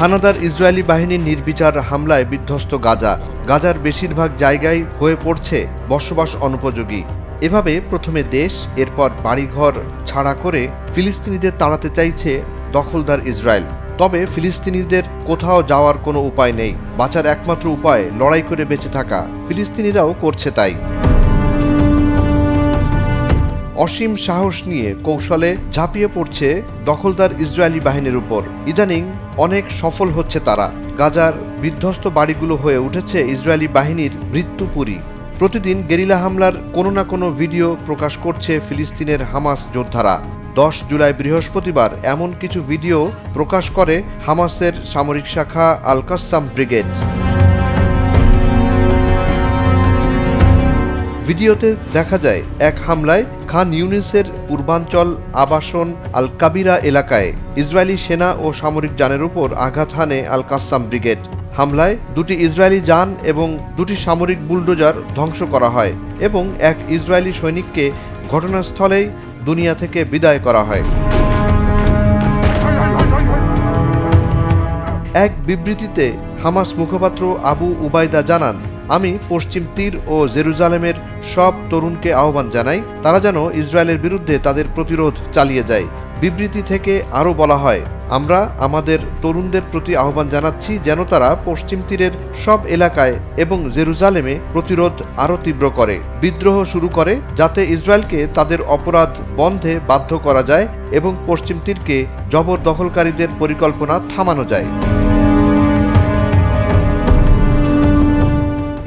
হানাদার ইসরায়েলি বাহিনীর নির্বিচার হামলায় বিধ্বস্ত গাজার বেশিরভাগ জায়গায় হয়ে পড়ছে বসবাস অনুপযোগী। এভাবে প্রথমে দেশ, এরপর বাড়িঘর ছাড়া করে ফিলিস্তিনিদের তাড়াতে চাইছে দখলদার ইসরায়েল। তবে ফিলিস্তিনিদের কোথাও যাওয়ার কোনো উপায় নেই। বাঁচার একমাত্র উপায় লড়াই করে বেঁচে থাকা। ফিলিস্তিনিরাও করছে তাই। অসীম সাহস নিয়ে কৌশলে ঝাঁপিয়ে পড়ছে দখলদার ইসরায়েলি বাহিনীর উপর। ইদানিং অনেক সফল হচ্ছে তারা। গাজার বিধ্বস্ত বাড়িগুলো হয়ে উঠেছে ইসরায়েলি বাহিনীর মৃত্যুপুরী। প্রতিদিন গেরিলা হামলার কোনো না কোনো ভিডিও প্রকাশ করছে ফিলিস্তিনের হামাস যোদ্ধারা। 10 জুলাই বৃহস্পতিবার এমন কিছু ভিডিও প্রকাশ করে হামাসের সামরিক শাখা আল কাসাম ব্রিগেড। ভিডিওতে দেখা যায় এক হামলায় খান ইউনিসের পূর্বাঞ্চল আবাসন আল কাবিরা এলাকায় ইসরায়েলি সেনা ও সামরিক যানের উপর আঘাত হানে আল কাসাম ব্রিগেড। হামলায় 2টি ইসরায়েলি যান এবং 2টি সামরিক বুলডোজার ধ্বংস করা হয় এবং এক ইসরায়েলি সৈনিককে ঘটনাস্থলেই দুনিয়া থেকে বিদায় করা হয়। এক বিবৃতিতে হামাস মুখপাত্র আবু উবাইদা জানান, আমি পশ্চিম তীর ও জেরুজালেমের সব তরুণকে আহ্বান জানাই, তারা যেন ইসরায়েলের বিরুদ্ধে তাদের প্রতিরোধ চালিয়ে যায়। বিবৃতি থেকে আরও বলা হয়, আমরা আমাদের তরুণদের প্রতি আহ্বান জানাচ্ছি যেন তারা পশ্চিম তীরের সব এলাকায় এবং জেরুজালেমে প্রতিরোধ আরও তীব্র করে, বিদ্রোহ শুরু করে, যাতে ইসরায়েলকে তাদের অপরাধ বন্ধে বাধ্য করা যায় এবং পশ্চিম তীরকে জবরদখলকারীদের পরিকল্পনা থামানো যায়।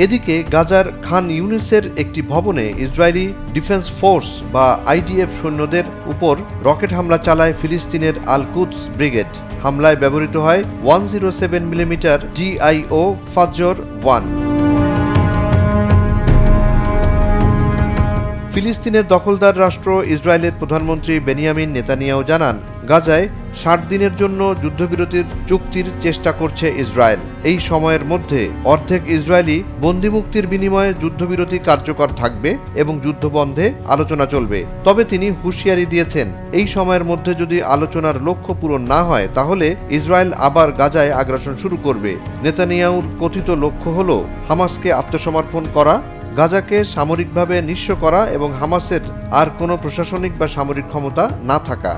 এদিকে গাজার খান ইউনিসের একটি ভবনে ইসরায়েলি ডিফেন্স ফোর্স বা আইডিএফ সৈন্যদের উপর রকেট হামলা চালায় ফিলিস্তিনের আল কুদস ব্রিগেড। হামলায় ব্যবহৃত হয় 107 মিলিমিটার GIO ফাজর 1। ফিলিস্তিনের দখলদার রাষ্ট্র ইসরায়েলের প্রধানমন্ত্রী বেনিয়ামিন নেতানিয়াহু জানান, গাজায় 60 দিনের জন্য যুদ্ধবিরতির চুক্তির চেষ্টা করছে ইসরায়েল। এই সময়ের মধ্যে অর্ধেক ইসরায়েলি বন্দিমুক্তির বিনিময়ে যুদ্ধবিরতি কার্যকর থাকবে এবং যুদ্ধ বন্ধে আলোচনা চলবে। তবে তিনি হুঁশিয়ারি দিয়েছেন, এই সময়ের মধ্যে যদি আলোচনার লক্ষ্য পূরণ না হয় তাহলে ইসরায়েল আবার গাজায় আগ্রাসন শুরু করবে। নেতানিয়াহুর কথিত লক্ষ্য হল হামাসকে আত্মসমর্পণ করা, গাজাকে সামরিকভাবে নিঃস্ব করা এবং হামাসের আর কোনো প্রশাসনিক বা সামরিক ক্ষমতা না থাকা।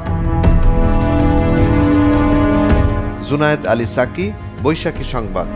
জুনায়েদ আলী সাকি, বৈশাখী সংবাদ।